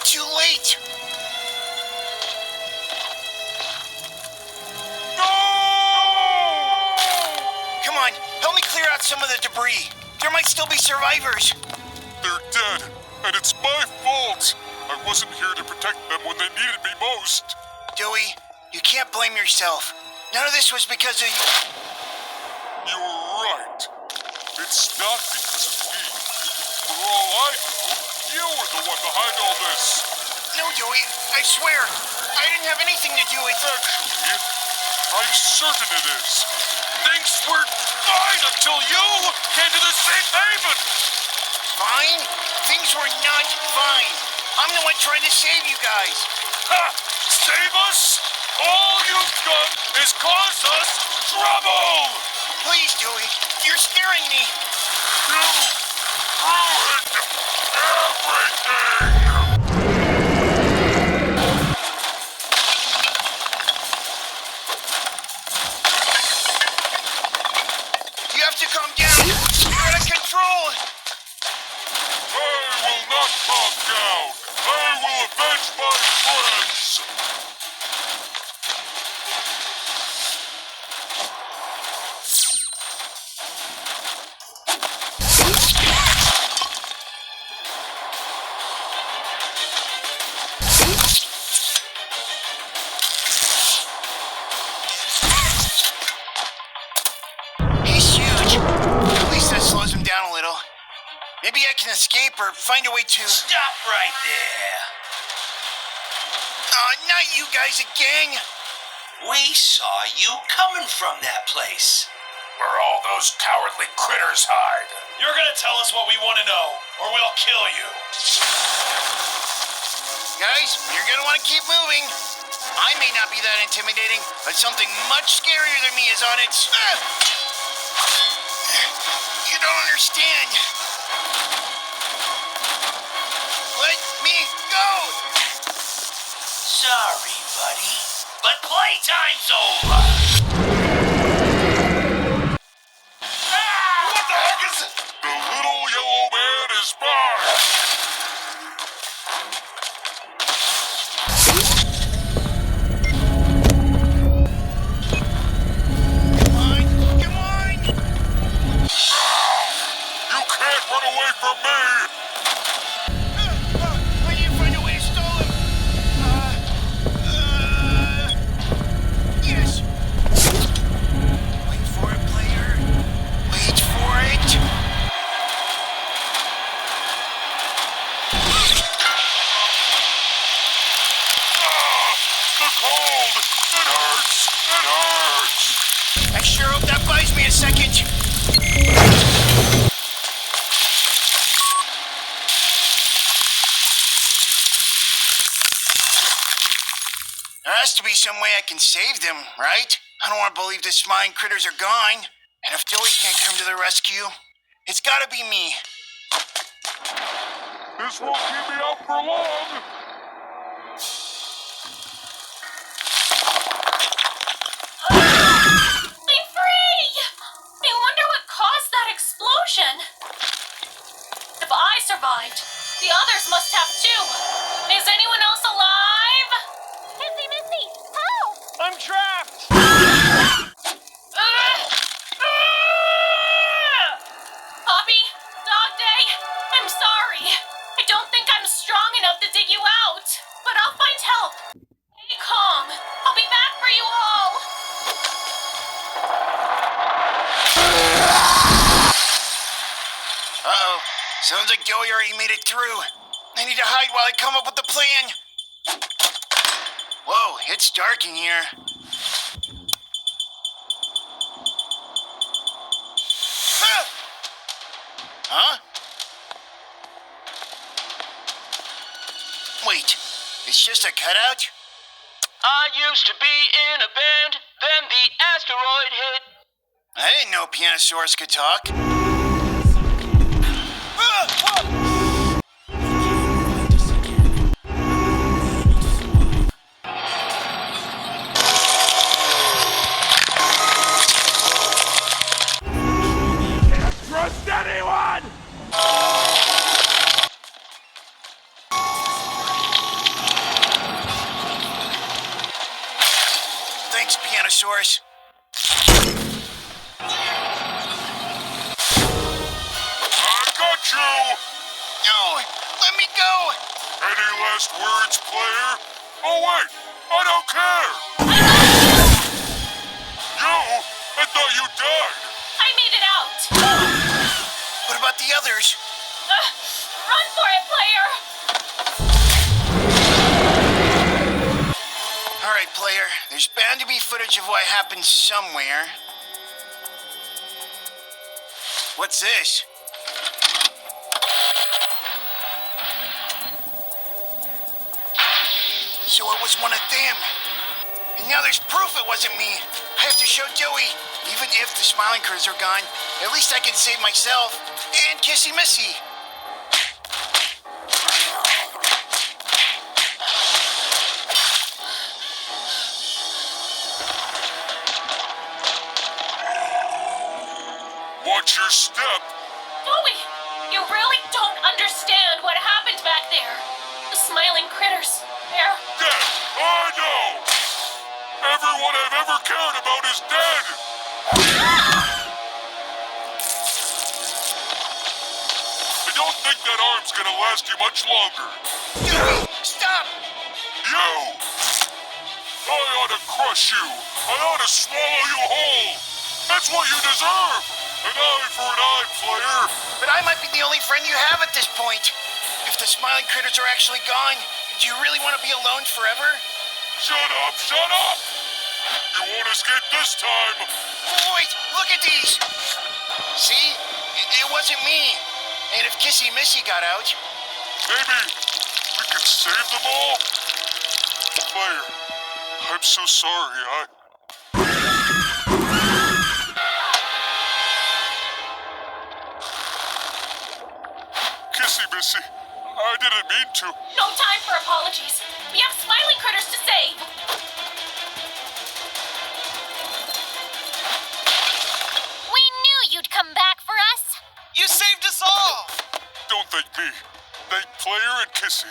Too late! No! Come on, help me clear out some of the debris. There might still be survivors. They're dead, and it's my fault. I wasn't here to protect them when they needed me most. Dewey, you can't blame yourself. None of this was because of you. You're right. It's not because of me. For all I know, you were the one behind all this. No, Dewey, I swear, I didn't have anything to do with it. Actually, I'm certain it is. Things were fine until you came to the safe haven. Fine? Things were not fine. I'm the one trying to save you guys. Ha! Save us? All you've done is cause us trouble! Please, Dewey, you're scaring me. You ruined everything! You have to calm down. You're out of control. I will not calm down. I will avenge my friends. He's huge. At least that slows him down a little. Maybe I can escape or find a way to... Stop right there. Not you guys again. We saw you coming from that place. Where all those cowardly critters hide. You're gonna tell us what we want to know, or we'll kill you. Guys, you're gonna want to keep moving. I may not be that intimidating, but something much scarier than me is on its... You don't understand. Let me go! Sorry, buddy, but playtime's over. What the heck is it? The little yellow man is mine. Come on, come on! You can't run away from me. I need to find a way to stall him. Yes. Wait for it, player. Wait for it. The cold. It hurts. It hurts. I sure hope that buys me a second. There has to be some way I can save them, right? I don't want to believe the smine critters are gone. And if Dewey can't come to the rescue, it's gotta be me. This won't keep me out for long. I'm free! I wonder what caused that explosion. If I survived, the others must have too. Is anyone else alive? Missy, help! I'm trapped! Poppy, Dog Day, I'm sorry. I don't think I'm strong enough to dig you out, but I'll find help. Stay calm. I'll be back for you all. Uh-oh. Sounds like Dewey already made it through. I need to hide while I come up with the plan. Whoa, it's dark in here. Ah! Huh? Wait, it's just a cutout? I used to be in a band, then the asteroid hit. I didn't know Pianosaurus could talk. Ah! Trust anyone! Brontosaurus. I got you! No, let me go. Any last words, player? Oh, wait! I don't care! You? I thought you died! I made it out. What about the others? Run for it, player. All right, player. There's bound to be footage of what happened somewhere. What's this? So it was one of them. And now there's proof it wasn't me. I have to show Joey. Even if the smiling critters are gone, at least I can save myself and Kissy Missy. Watch your step! Joey, you really don't understand what happened back there. The smiling critters. They're... Dead! I know! Everyone I've ever cared about is dead! I don't think that arm's gonna last you much longer. Joey, stop! You! I ought to crush you! I ought to swallow you whole! That's what you deserve! An eye for an eye, player! But I might be the only friend you have at this point. If the smiling critters are actually gone, do you really want to be alone forever? Shut up! Shut up! You won't escape this time! Wait, look at these! See? It wasn't me. And if Kissy Missy got out... Maybe we can save them all? Player, I'm so sorry. Kissy Missy, I didn't mean to. No time for apologies. We have smiling critters to save. We knew you'd come back for us. You saved us all! Don't thank me. Thank Player and Kissy.